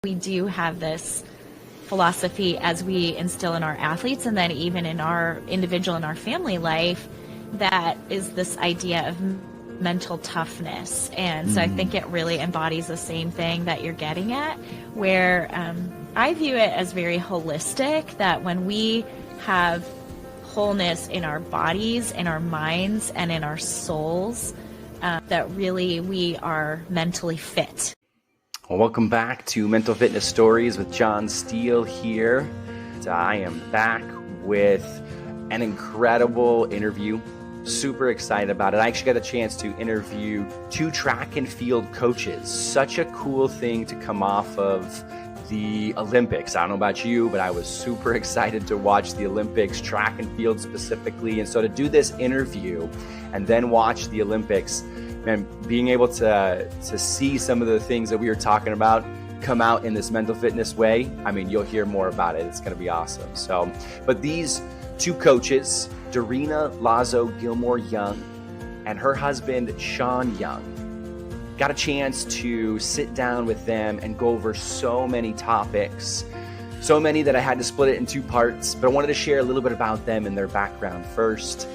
We do have this philosophy as we instill in our athletes and then even in our individual and our family life, that is this idea of mental toughness. And so I think it really embodies the same thing that you're getting at, where I view it as very holistic, that when we have wholeness in our bodies, in our minds, and in our souls, that really we are mentally fit. Well, welcome back to Mental Fitness Stories with John Steele here. I am back with an incredible interview. Super excited about it. I actually got a chance to interview 2 track and field coaches. Such a cool thing to come off of the Olympics. I don't know about you, but I was super excited to watch the Olympics, track and field specifically. And so to do this interview and then watch the Olympics, and being able to see some of the things that we were talking about come out in this mental fitness way, I mean, you'll hear more about it. It's going to be awesome. So, but these 2 coaches, Dorina Lazo Gilmore-Young and her husband, Shawn Young, got a chance to sit down with them and go over so many topics, so many that I had to split it in 2 parts, but I wanted to share a little bit about them and their background first.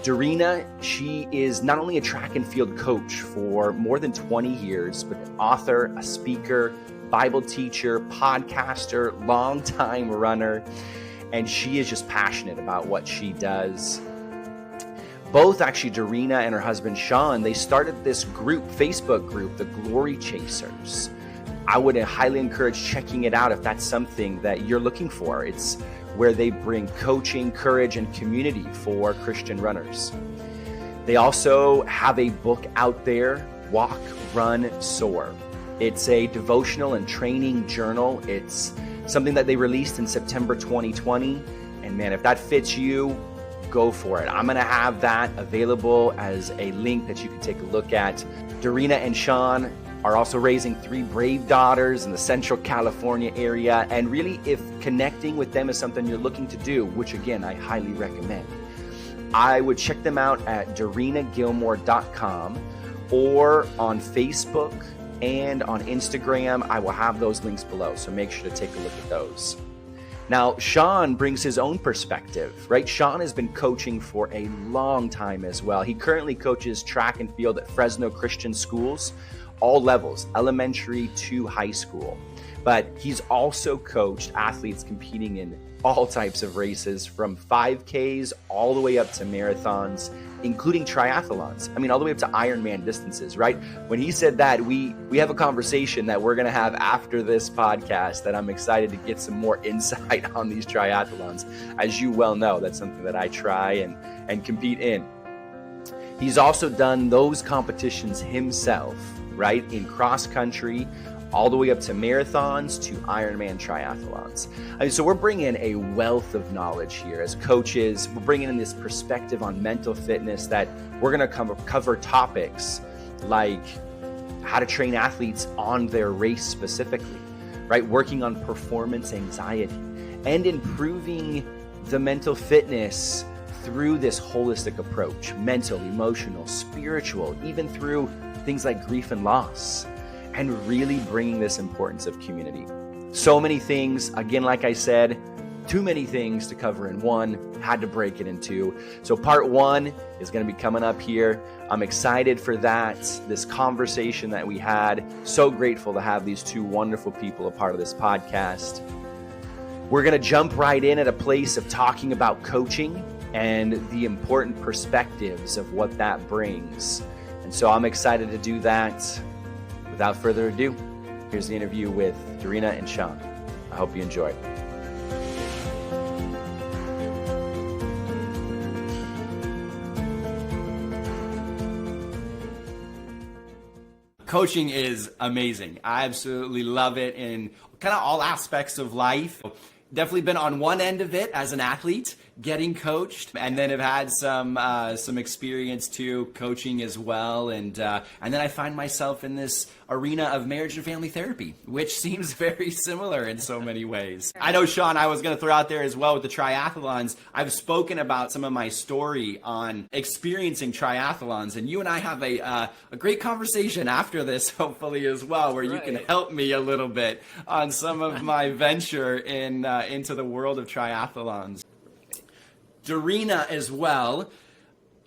Dorina, she is not only a track and field coach for more than 20 years, but an author, a speaker, Bible teacher, podcaster, longtime runner, and she is just passionate about what she does. Both actually, Dorina and her husband Shawn, they started this group, Facebook group, the Glory Chasers. I would highly encourage checking it out if that's something that you're looking for. It's where they bring coaching, courage, and community for Christian runners. They also have a book out there, Walk, Run, Soar. It's a devotional and training journal. It's something that they released in September 2020. And man, if that fits you, go for it. I'm going to have that available as a link that you can take a look at. Dorina and Shawn are also raising 3 brave daughters in the Central California area. And really, if connecting with them is something you're looking to do, which again, I highly recommend, I would check them out at dorinagilmore.com or on Facebook and on Instagram. I will have those links below, so make sure to take a look at those. Now, Shawn brings his own perspective, right? Shawn has been coaching for a long time as well. He currently coaches track and field at Fresno Christian schools, all levels, elementary to high school. But he's also coached athletes competing in all types of races, from 5Ks all the way up to marathons, including triathlons. I mean, all the way up to Ironman distances, right? When he said that, we have a conversation that we're going to have after this podcast that I'm excited to get some more insight on these triathlons. As you well know, that's something that I try and compete in. He's also done those competitions himself, right? In cross country, all the way up to marathons to Ironman triathlons. I mean, so we're bringing a wealth of knowledge here as coaches. We're bringing in this perspective on mental fitness that we're going to cover topics like how to train athletes on their race specifically, right? Working on performance anxiety and improving the mental fitness through this holistic approach, mental, emotional, spiritual, even through things like grief and loss, and really bringing this importance of community. So many things, again, like I said, too many things to cover in one, had to break it in 2. So part 1 is going to be coming up here. I'm excited for that, this conversation that we had. So grateful to have these 2 wonderful people a part of this podcast. We're going to jump right in at a place of talking about coaching and the important perspectives of what that brings. And so I'm excited to do that. Without further ado, here's the interview with Dorina and Shawn. I hope you enjoy. Coaching is amazing. I absolutely love it in kind of all aspects of life. Definitely been on one end of it as an athlete, getting coached, and then have had some experience too coaching as well, and then I find myself in this arena of marriage and family therapy, which seems very similar in so many ways. I know, Shawn, I was going to throw out there as well with the triathlons. I've spoken about some of my story on experiencing triathlons, and you and I have a great conversation after this, hopefully as well, where you can help me a little bit on some of my venture into the world of triathlons. Dorina as well.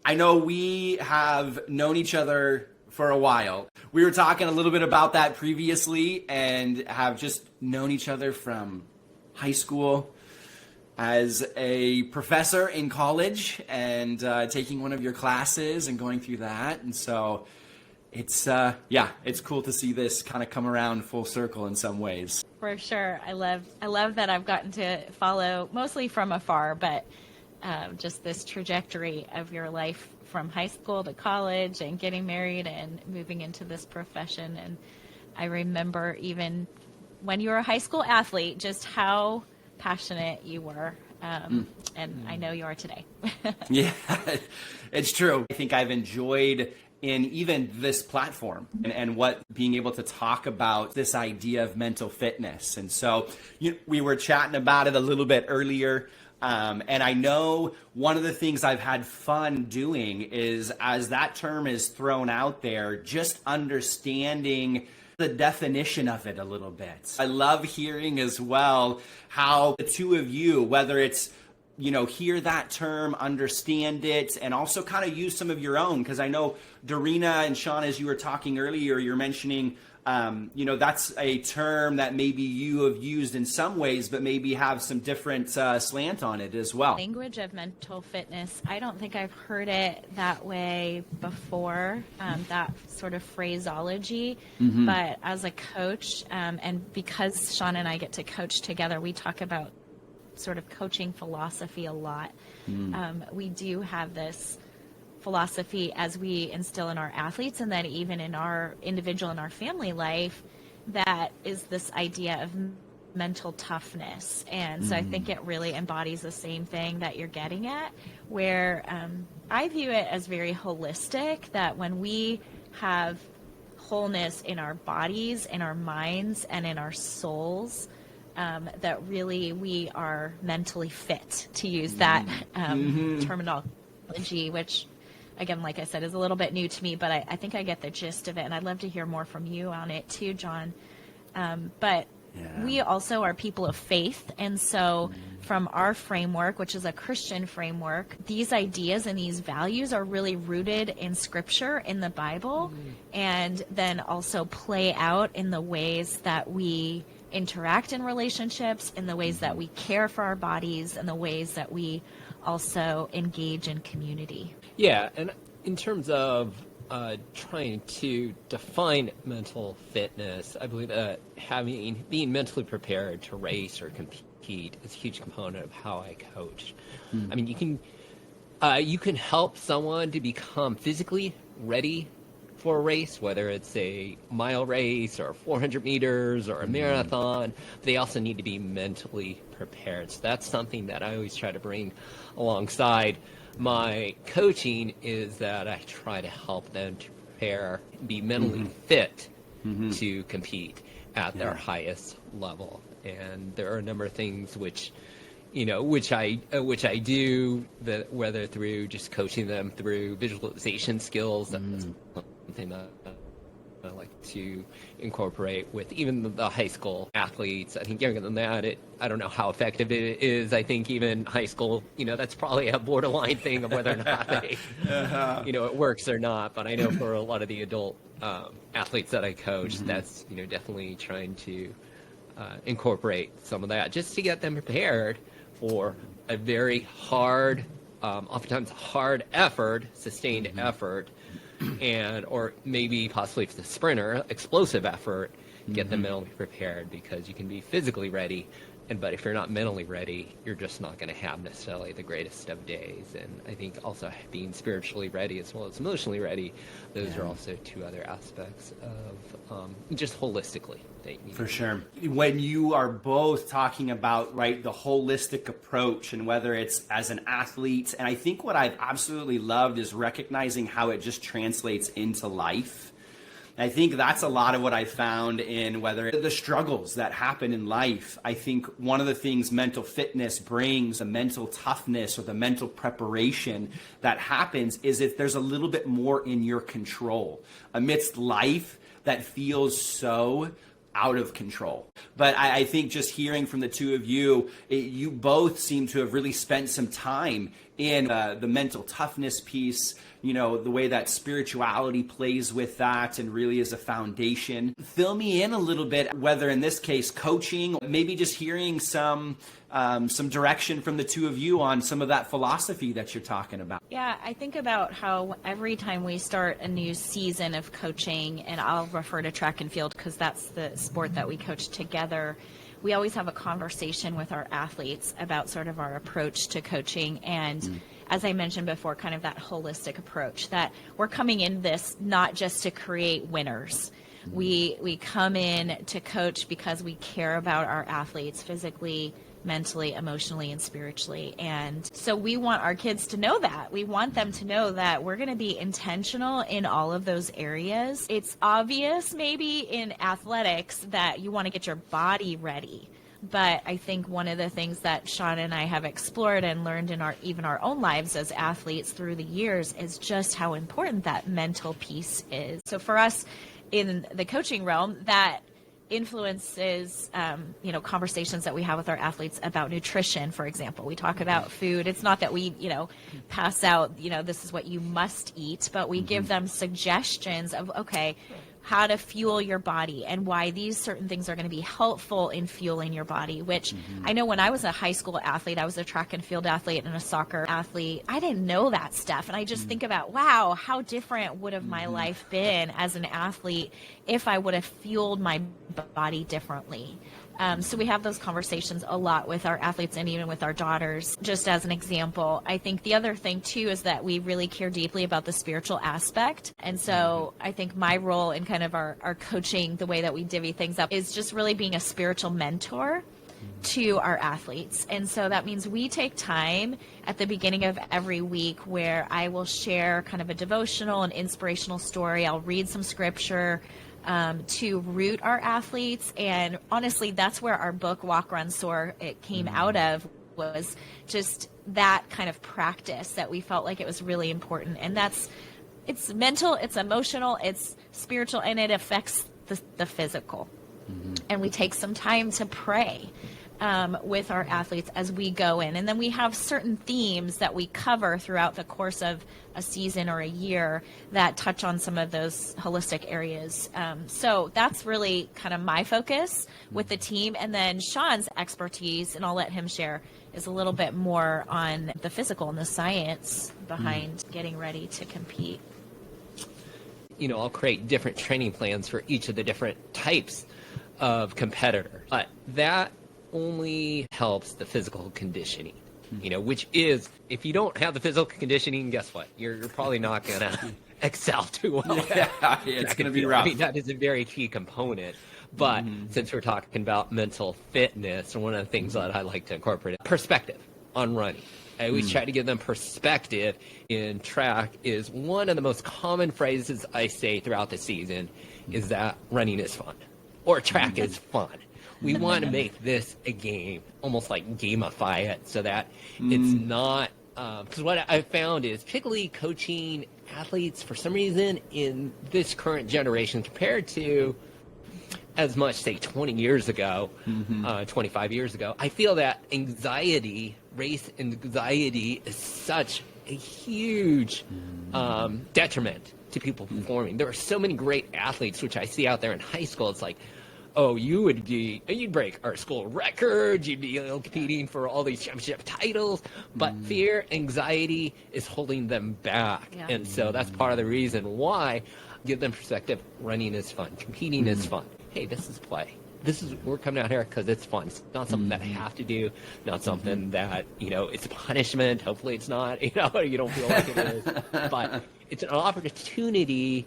I know we have known each other for a while. We were talking a little bit about that previously and have just known each other from high school, as a professor in college, and taking one of your classes and going through that. And so it's cool to see this kind of come around full circle in some ways. For sure. I love that I've gotten to follow, mostly from afar, but just this trajectory of your life from high school to college and getting married and moving into this profession. And I remember even when you were a high school athlete, just how passionate you were. And I know you are today. Yeah, it's true. I think I've enjoyed in even this platform and what being able to talk about this idea of mental fitness. And so we were chatting about it a little bit earlier. And I know one of the things I've had fun doing is, as that term is thrown out there, just understanding the definition of it a little bit. I love hearing as well how the two of you, whether it's, hear that term, understand it, and also kind of use some of your own. Because I know Dorina and Shawn, as you were talking earlier, you're mentioning, that's a term that maybe you have used in some ways, but maybe have some different slant on it as well. Language of mental fitness. I don't think I've heard it that way before, that sort of phraseology. Mm-hmm. But as a coach, and because Shawn and I get to coach together, we talk about sort of coaching philosophy a lot. We do have this philosophy as we instill in our athletes, and then even in our individual and our family life, that is this idea of mental toughness. And so I think it really embodies the same thing that you're getting at, where I view it as very holistic, that when we have wholeness in our bodies, in our minds, and in our souls, that really we are mentally fit, to use that terminology, which again, like I said, is a little bit new to me, but I think I get the gist of it, and I'd love to hear more from you on it too, John. But we also are people of faith, and so from our framework, which is a Christian framework, these ideas and these values are really rooted in Scripture, in the Bible, and then also play out in the ways that we interact in relationships, in the ways that we care for our bodies, and the ways that we also engage in community. Yeah, and in terms of trying to define mental fitness, I believe that being mentally prepared to race or compete is a huge component of how I coach. I mean, you can help someone to become physically ready for a race, whether it's a mile race or 400 meters or a marathon. They also need to be mentally prepared. So that's something that I always try to bring alongside my coaching, is that I try to help them to prepare, be mentally fit to compete at their highest level. And there are a number of things which I do, that whether through just coaching them through visualization skills, that's something that I like to incorporate with even the high school athletes. I think younger than that, I don't know how effective it is. I think even high school, that's probably a borderline thing of whether or not they, it works or not. But I know for a lot of the adult athletes that I coach, that's, definitely trying to incorporate some of that just to get them prepared for a very hard, oftentimes hard effort, sustained effort, or maybe possibly if it's a sprinter, explosive effort, get them mentally prepared, because you can be physically ready, But if you're not mentally ready, you're just not going to have necessarily the greatest of days. And I think also being spiritually ready as well as emotionally ready, those are also two other aspects of just holistically. For sure. When you are both talking about, right, the holistic approach, and whether it's as an athlete, and I think what I've absolutely loved is recognizing how it just translates into life. I think that's a lot of what I found in whether the struggles that happen in life. I think one of the things mental fitness brings, the mental toughness or the mental preparation that happens, is if there's a little bit more in your control amidst life that feels so out of control. But I think just hearing from the two of you, you both seem to have really spent some time in the mental toughness piece, you know, the way that spirituality plays with that and really is a foundation. Fill me in a little bit, whether in this case coaching, maybe just hearing some direction from the two of you on some of that philosophy that you're talking about. Yeah, I think about how every time we start a new season of coaching, and I'll refer to track and field because that's the sport that we coach together, we always have a conversation with our athletes about sort of our approach to coaching. And as I mentioned before, kind of that holistic approach, that we're coming in this not just to create winners. We come in to coach because we care about our athletes physically, mentally, emotionally, and spiritually. And so we want our kids to know that. We want them to know that we're going to be intentional in all of those areas. It's obvious maybe in athletics that you want to get your body ready. But I think one of the things that Shawn and I have explored and learned in our own lives as athletes through the years is just how important that mental piece is. So for us in the coaching realm, that influences, conversations that we have with our athletes about nutrition, for example. We talk about food. It's not that we, pass out, this is what you must eat, but we give them suggestions of, okay, how to fuel your body and why these certain things are going to be helpful in fueling your body, which I know when I was a high school athlete, I was a track and field athlete and a soccer athlete. I didn't know that stuff. And I just think about, wow, how different would have my life been as an athlete if I would have fueled my body differently. So we have those conversations a lot with our athletes and even with our daughters. Just as an example, I think the other thing too is that we really care deeply about the spiritual aspect. And so I think my role in kind of our coaching, the way that we divvy things up, is just really being a spiritual mentor to our athletes. And so that means we take time at the beginning of every week where I will share kind of a devotional, an inspirational story. I'll read some scripture to root our athletes. And honestly, that's where our book, Walk, Run, Soar, it came out of, was just that kind of practice that we felt like it was really important. And it's mental, it's emotional, it's spiritual, and it affects the physical. And we take some time to pray with our athletes as we go in. And then we have certain themes that we cover throughout the course of a season or a year that touch on some of those holistic areas. So that's really kind of my focus with the team. And then Shawn's expertise, and I'll let him share, is a little bit more on the physical and the science behind getting ready to compete. I'll create different training plans for each of the different types of competitor. But that only helps the physical conditioning, which is, if you don't have the physical conditioning, guess what? You're probably not going to excel too well. Yeah, it's going to be rough. I mean, that is a very key component. But since we're talking about mental fitness, and one of the things that I like to incorporate is perspective on running. I always try to give them perspective in track. Is one of the most common phrases I say throughout the season is that running is fun, or track is fun. We want to make this a game, almost like gamify it, so that it's not, because what I've found is, particularly coaching athletes, for some reason, in this current generation, compared to as much, say, 20 years ago, 25 years ago, I feel that race anxiety is such a huge detriment to people performing. There are so many great athletes, which I see out there in high school. It's like, oh, you'd break our school records, you'd be competing for all these championship titles, but fear, anxiety is holding them back. Yeah. And so that's part of the reason why, give them perspective, running is fun, competing is fun. Hey, this is play. we're coming out here because it's fun. It's not something that I have to do, not something that, it's a punishment. Hopefully it's not, you don't feel like it is, but it's an opportunity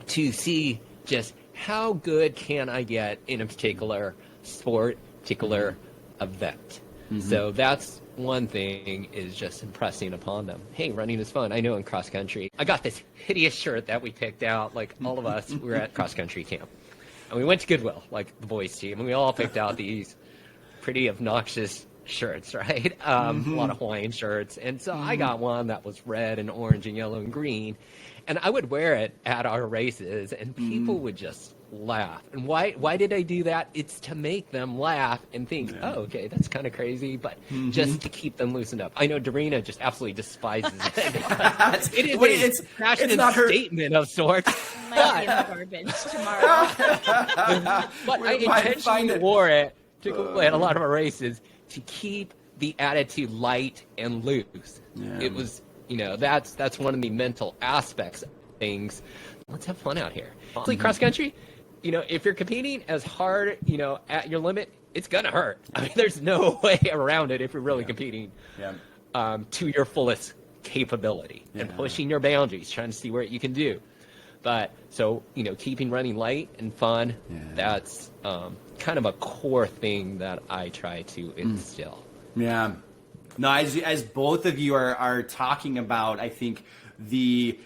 to see just how good can I get in a particular sport, particular event. So that's one thing, is just impressing upon them. Hey, running is fun. I know in cross country, I got this hideous shirt that we picked out, like all of us, we were at cross country camp. And we went to Goodwill, like the boys team, and we all picked out these pretty obnoxious shirts, right? A lot of Hawaiian shirts. And so I got one that was red and orange and yellow and green. And I would wear it at our races, and people would just laugh. And why did I do that? It's to make them laugh and think, oh, okay, that's kind of crazy, but just to keep them loosened up. I know Dorina just absolutely despises it. It's a passionate statement of sorts. Might be in the garbage tomorrow. But I intentionally wore it to go at a lot of our races to keep the attitude light and loose. Yeah. It was, that's one of the mental aspects of things. Let's have fun out here. Cross country, if you're competing as hard, at your limit, it's gonna hurt. I mean, there's no way around it if you're really competing to your fullest capability and pushing your boundaries, trying to see what you can do. But so, keeping running light and fun, that's kind of a core thing that I try to instill. Yeah. No, as both of you are talking about, I think the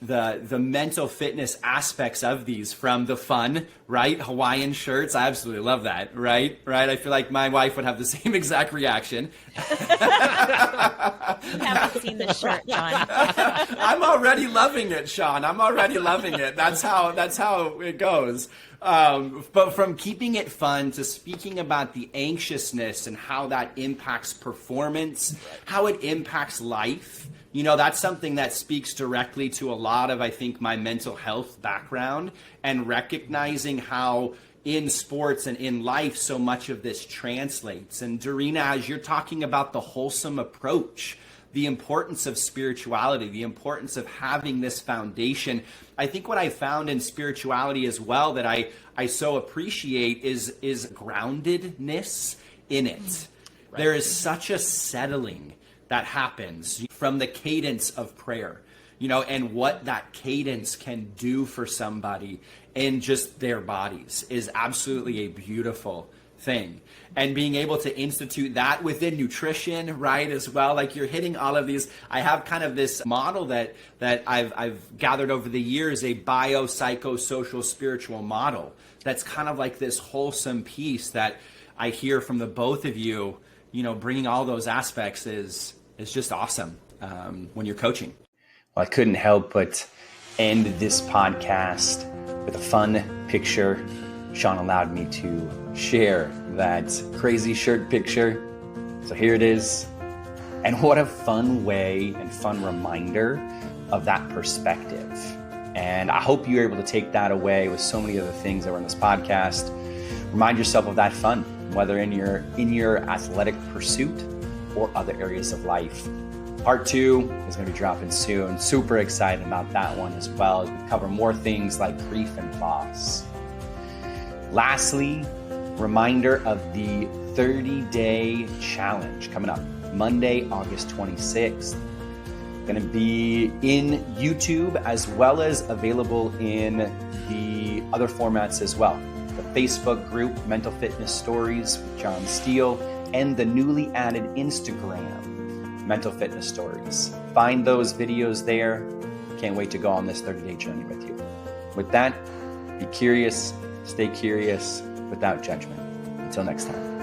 mental fitness aspects of these, from the fun, right? Hawaiian shirts. I absolutely love that. Right. I feel like my wife would have the same exact reaction. You haven't seen the shirt, Shawn. I'm already loving it, Shawn. I'm already loving it. That's how it goes. But from keeping it fun to speaking about the anxiousness and how that impacts performance, how it impacts life. That's something that speaks directly to a lot of, I think, my mental health background, and recognizing how in sports and in life so much of this translates. And Dorina, as you're talking about the wholesome approach, the importance of spirituality, the importance of having this foundation, I think what I found in spirituality as well that I so appreciate is groundedness in it. Right. There is such a settling that happens from the cadence of prayer, and what that cadence can do for somebody in just their bodies is absolutely a beautiful thing. And being able to institute that within nutrition, right, as well, like you're hitting all of these. I have kind of this model that I've gathered over the years, a bio-psycho-social spiritual model that's kind of like this wholesome piece that I hear from the both of you, bringing all those aspects is just awesome when you're coaching. Well, I couldn't help but end this podcast with a fun picture. Shawn allowed me to share that crazy shirt picture. So here it is. And what a fun way and fun reminder of that perspective. And I hope you're able to take that away with so many other things that were in this podcast. Remind yourself of that fun, whether in your athletic pursuit or other areas of life. Part 2 is going to be dropping soon. Super excited about that one as well, as we cover more things like grief and loss. Lastly, reminder of the 30-day challenge coming up Monday, August 26th. Going to be in YouTube as well as available in the other formats as well. The Facebook group, Mental Fitness Stories with John Steele, and the newly added Instagram, Mental Fitness Stories. Find those videos there. Can't wait to go on this 30-day journey with you. With that, be curious, stay curious without judgment. Until next time.